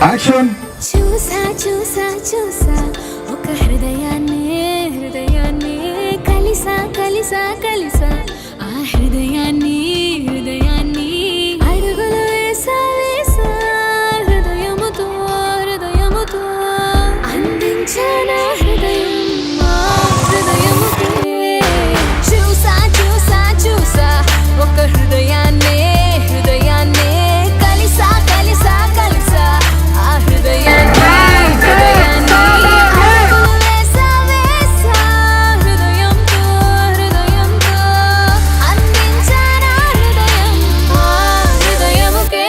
Action. చూసా చూసా చూసా ఒక హృదయాన్ని కలిసా కలిసా కలిసా ఆ హృదయాన్ని అడుగులు వేసా వేసా హృదయముతో అందించానా హృదయం ఆ హృదయముకే. చూసా చూసా చూసా ఒక హృదయాన్ని కలిసా కలిసా కలిసా ఆ హృదయాన్ని అడుగులు వేసా వేసా హృదయంతో అందించానా హృదయం ఆ హృదయముకే.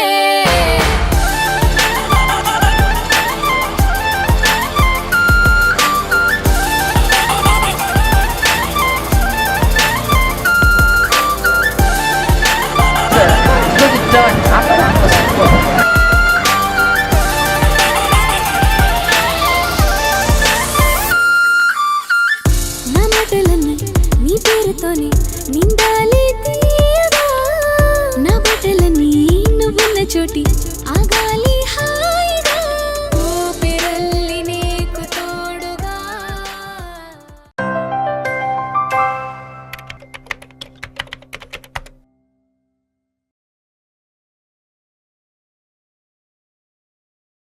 నా మాటలన్నీ నీ పేరుతోని నిండాలి తీయగా, నా బట్టలన్నీ నువ్వున్న చోటి ఆగాలి